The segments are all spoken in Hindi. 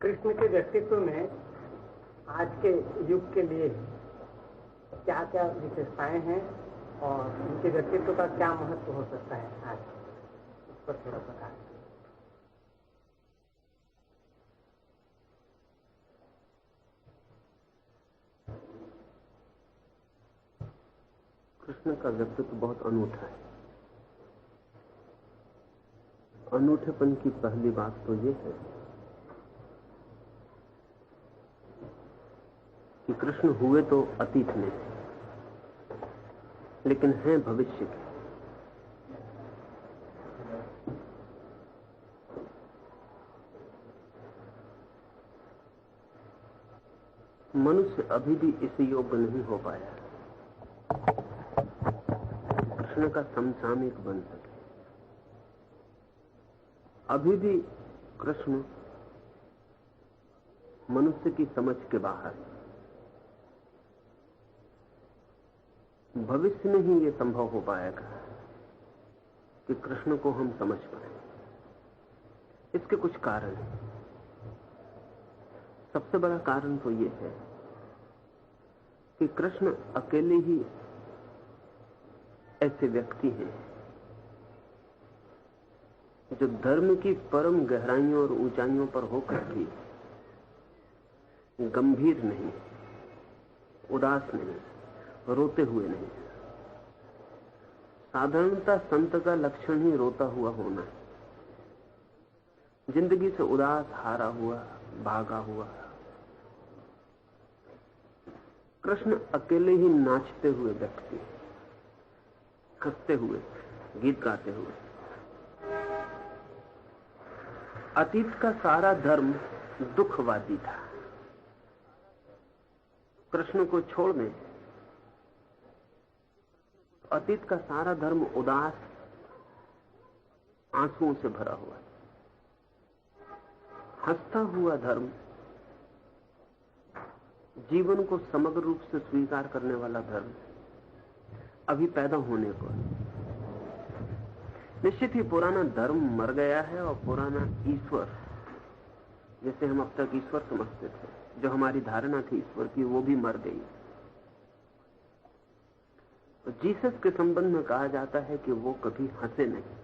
कृष्ण के व्यक्तित्व में आज के युग के लिए क्या क्या विशेषताएं हैं और उनके व्यक्तित्व का क्या महत्व हो सकता है आज, उस पर थोड़ा बता। कृष्ण का व्यक्तित्व बहुत अनूठा है। अनूठेपन की पहली बात तो यह है कि कृष्ण हुए तो अतीत में, लेकिन हैं भविष्य के। मनुष्य अभी भी इस योग्य नहीं हो पाया कृष्ण का समसामयिक बन सके। अभी भी कृष्ण मनुष्य की समझ के बाहर है। भविष्य में ही यह संभव हो पाएगा कि कृष्ण को हम समझ पाए। इसके कुछ कारण हैं। सबसे बड़ा कारण तो यह है कि कृष्ण अकेले ही ऐसे व्यक्ति हैं जो धर्म की परम गहराइयों और ऊंचाइयों पर होकर भी गंभीर नहीं, उदास नहीं, रोते हुए नहीं। साधारणतः संत का लक्षण ही रोता हुआ होना है, जिंदगी से उदास, हारा हुआ, भागा हुआ। कृष्ण अकेले ही नाचते हुए व्यक्ति, हंसते हुए, गीत गाते हुए। अतीत का सारा धर्म दुखवादी था। कृष्ण को छोड़ दें, अतीत का सारा धर्म उदास, आंसुओं से भरा हुआ है। हंसता हुआ धर्म, जीवन को समग्र रूप से स्वीकार करने वाला धर्म अभी पैदा होने को है। निश्चित ही पुराना धर्म मर गया है और पुराना ईश्वर, जैसे हम अब तक ईश्वर समझते थे, जो हमारी धारणा थी ईश्वर की, वो भी मर गई। तो जीसस के संबंध में कहा जाता है कि वो कभी हंसे नहीं।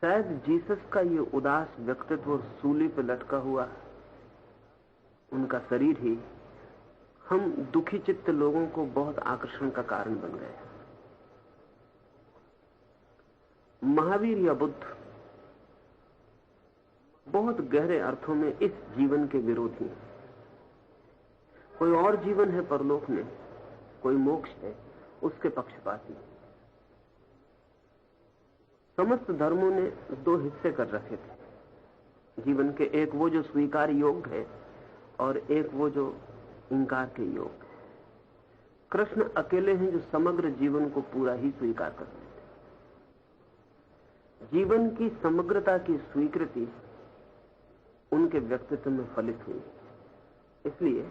शायद जीसस का ये उदास व्यक्तित्व और सूली पर लटका हुआ उनका शरीर ही हम दुखी चित्त लोगों को बहुत आकर्षण का कारण बन गए। महावीर या बुद्ध बहुत गहरे अर्थों में इस जीवन के विरोधी हैं। कोई और जीवन है परलोक में, कोई मोक्ष है, उसके पक्षपाती। समस्त धर्मों ने दो हिस्से कर रखे थे जीवन के, एक वो जो स्वीकार योग्य है और एक वो जो इंकार के योग्य है। कृष्ण अकेले हैं जो समग्र जीवन को पूरा ही स्वीकार करते थे। जीवन की समग्रता की स्वीकृति उनके व्यक्तित्व में फलित हुई। इसलिए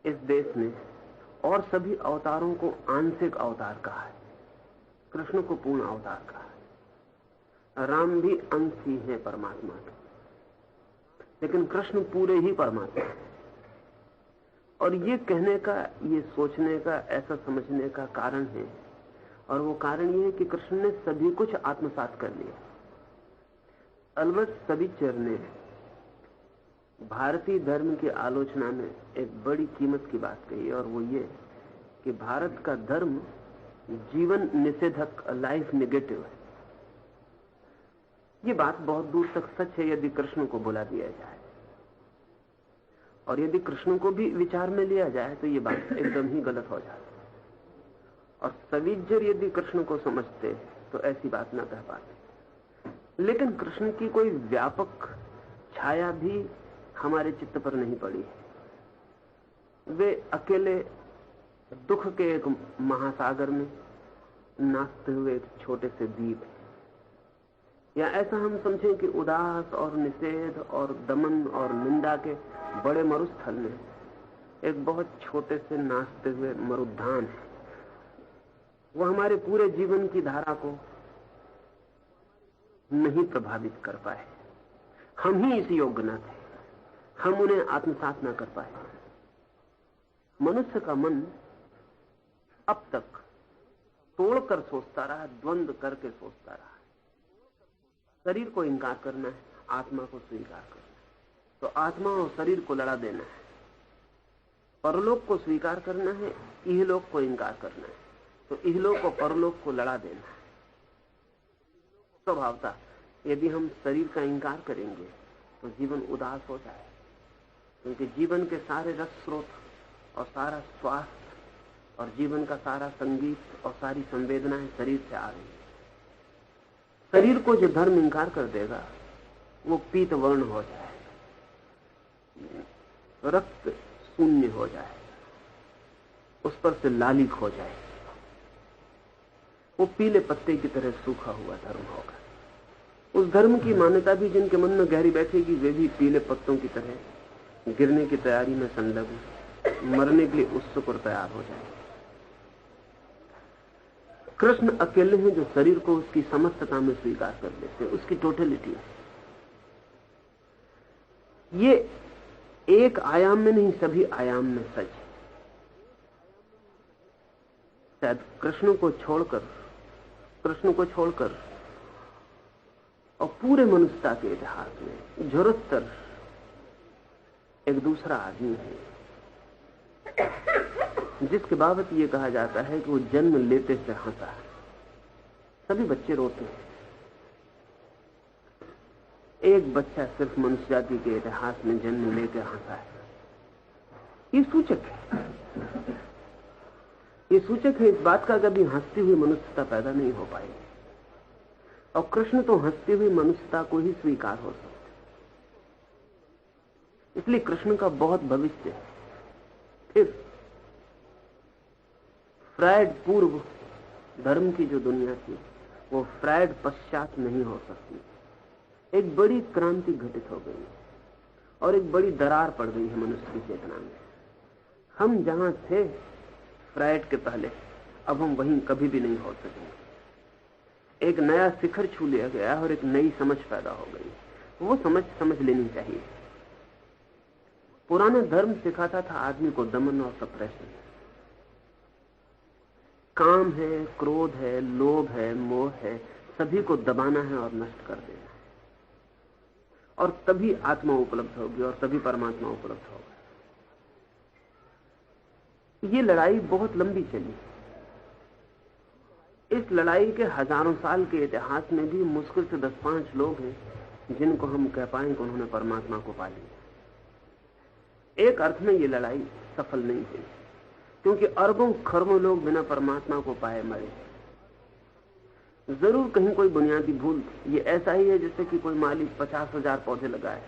इस देश ने और सभी अवतारों को आंशिक अवतार कहा है, कृष्ण को पूर्ण अवतार कहा है। राम भी अंश ही है परमात्मा के, लेकिन कृष्ण पूरे ही परमात्मा है। और ये कहने का, ये सोचने का, ऐसा समझने का कारण है, और वो कारण ये है कि कृष्ण ने सभी कुछ आत्मसात कर लिया। अलबत्त सविचर ने भारतीय धर्म की आलोचना में एक बड़ी कीमत की बात कही, और वो ये कि भारत का धर्म जीवन निषेधक, लाइफ नेगेटिव है। ये बात बहुत दूर तक सच है यदि कृष्ण को बुला दिया जाए, और यदि कृष्ण को भी विचार में लिया जाए तो ये बात एकदम ही गलत हो जाती। और सविजर यदि कृष्ण को समझते तो ऐसी बात न कह पाते। लेकिन कृष्ण की कोई व्यापक छाया भी हमारे चित्त पर नहीं पड़ी। वे अकेले दुख के एक महासागर में नाचते हुए एक छोटे से द्वीप, या ऐसा हम समझें कि उदास और निषेध और दमन और निंदा के बड़े मरुस्थल में एक बहुत छोटे से नाचते हुए मरुद्यान है। वो हमारे पूरे जीवन की धारा को नहीं प्रभावित कर पाए। हम ही इस योग्य न थे, हम उन्हें आत्मसात न कर पाए। मनुष्य का मन अब तक तोड़कर सोचता रहा, द्वंद्व करके सोचता रहा। शरीर को इंकार करना है, आत्मा को स्वीकार करना है, तो आत्मा और शरीर को लड़ा देना है। परलोक को स्वीकार करना है, इहलोक को इंकार करना है, तो इहलोक और परलोक को लड़ा देना है। स्वभावतः यदि हम शरीर का इंकार करेंगे तो जीवन उदास हो जाए, क्योंकि जीवन के सारे रस स्रोत और सारा स्वास्थ्य और जीवन का सारा संगीत और सारी संवेदनाएं शरीर से आ रही। शरीर को जो धर्म इंकार कर देगा वो पीत वर्ण हो जाए, रक्त शून्य हो जाए, उस पर से लालिक हो जाए, वो पीले पत्ते की तरह सूखा हुआ धर्म होगा। उस धर्म की मान्यता भी जिनके मन में गहरी बैठेगी वे भी पीले पत्तों की तरह गिरने की तैयारी में संलग्न, मरने के लिए उत्सुक और तैयार हो जाए। कृष्ण अकेले हैं जो शरीर को उसकी समस्तता में स्वीकार कर लेते, उसकी टोटलिटी। ये एक आयाम में नहीं, सभी आयाम में सच है। शायद कृष्ण को छोड़कर और पूरे मनुष्यता के इतिहास में जरूरतर एक दूसरा आदमी है जिसके बाबत यह कहा जाता है कि वो जन्म लेते से हंसा है। सभी बच्चे रोते हैं, एक बच्चा सिर्फ मनुष्य जाति के इतिहास में जन्म लेकर हंसा है। ये सूचक है इस बात का कभी हंसती हुई मनुष्यता पैदा नहीं हो पाएगी। और कृष्ण तो हंसती हुई मनुष्यता को ही स्वीकार हो सकते, इसलिए कृष्ण का बहुत भविष्य है। फिर फ्रायड पूर्व धर्म की जो दुनिया थी वो फ्रायड पश्चात नहीं हो सकती। एक बड़ी क्रांति घटित हो गई और एक बड़ी दरार पड़ गई है मनुष्य की चेतना में। हम जहां थे फ्रायड के पहले, अब हम वहीं कभी भी नहीं हो सकेंगे। एक नया शिखर छू लिया गया और एक नई समझ पैदा हो गई। वो समझ लेनी चाहिए। पुराना धर्म सिखाता था आदमी को दमन और सप्रेशन। काम है, क्रोध है, लोभ है, मोह है, सभी को दबाना है और नष्ट कर देना है, और तभी आत्मा उपलब्ध होगी और तभी परमात्मा उपलब्ध होगा। ये लड़ाई बहुत लंबी चली। इस लड़ाई के हजारों साल के इतिहास में भी मुश्किल से 10-5 लोग हैं जिनको हम कह पाएं कि उन्होंने परमात्मा को पा लिया। एक अर्थ में ये लड़ाई सफल नहीं हुई, क्योंकि अरबों खरबों लोग बिना परमात्मा को पाए मरे। जरूर कहीं कोई बुनियादी भूल। ये ऐसा ही है जैसे कि कोई माली 50,000 पौधे लगाए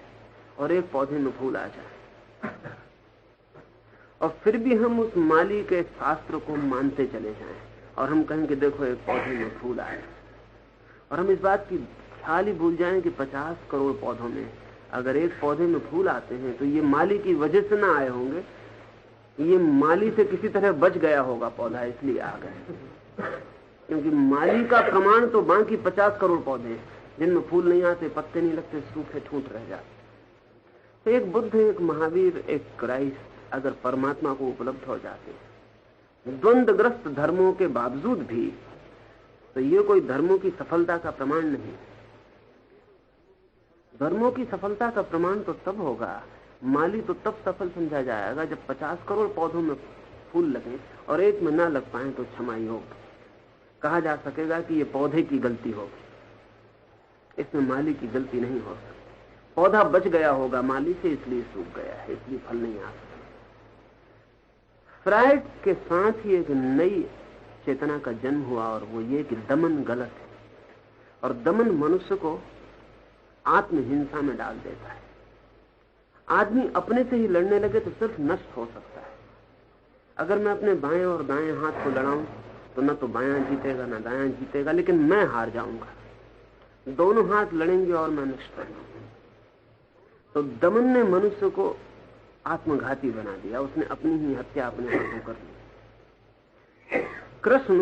और एक पौधे में फूल आ जाए, और फिर भी हम उस माली के शास्त्र को मानते चले जाएं और हम कहें कि देखो एक पौधे में फूल आए, और हम इस बात की ख्याल ही भूल जाएं कि 50 करोड़ पौधों में अगर एक पौधे में फूल आते हैं तो ये माली की वजह से ना आए होंगे, ये माली से किसी तरह बच गया होगा पौधा, इसलिए आ गए। क्योंकि माली का प्रमाण तो बाकी 50 करोड़ पौधे हैं जिनमें फूल नहीं आते, पत्ते नहीं लगते, सूखे ठूंठ रह जाते। तो एक बुद्ध, एक महावीर, एक क्राइस्ट अगर परमात्मा को उपलब्ध हो जाते द्वंद्वग्रस्त धर्मों के बावजूद भी, तो ये कोई धर्मों की सफलता का प्रमाण नहीं। धर्मों की सफलता का प्रमाण तो तब होगा, माली तो तब सफल समझा जाएगा जब 50 करोड़ पौधों में फूल लगे और एक में ना लग पाए तो क्षमाई होगी। कहा जा सकेगा कि ये पौधे की गलती होगी, इसमें माली की गलती नहीं हो सकती। पौधा बच गया होगा माली से, इसलिए सूख गया है, इसलिए फल नहीं आ सकता। फ्रायड के साथ ही एक नई चेतना का जन्म हुआ, और वो ये कि दमन गलत है, और दमन मनुष्य को आत्महिंसा में डाल देता है। आदमी अपने से ही लड़ने लगे तो सिर्फ नष्ट हो सकता है। अगर मैं अपने बाएं और दाएं हाथ को लड़ाऊं तो न तो बायां जीतेगा न दायां जीतेगा, लेकिन मैं हार जाऊंगा। दोनों हाथ लड़ेंगे और मैं नष्ट करूंगा। तो दमन ने मनुष्य को आत्मघाती बना दिया, उसने अपनी ही हत्या अपने हाथों कर ली। कृष्ण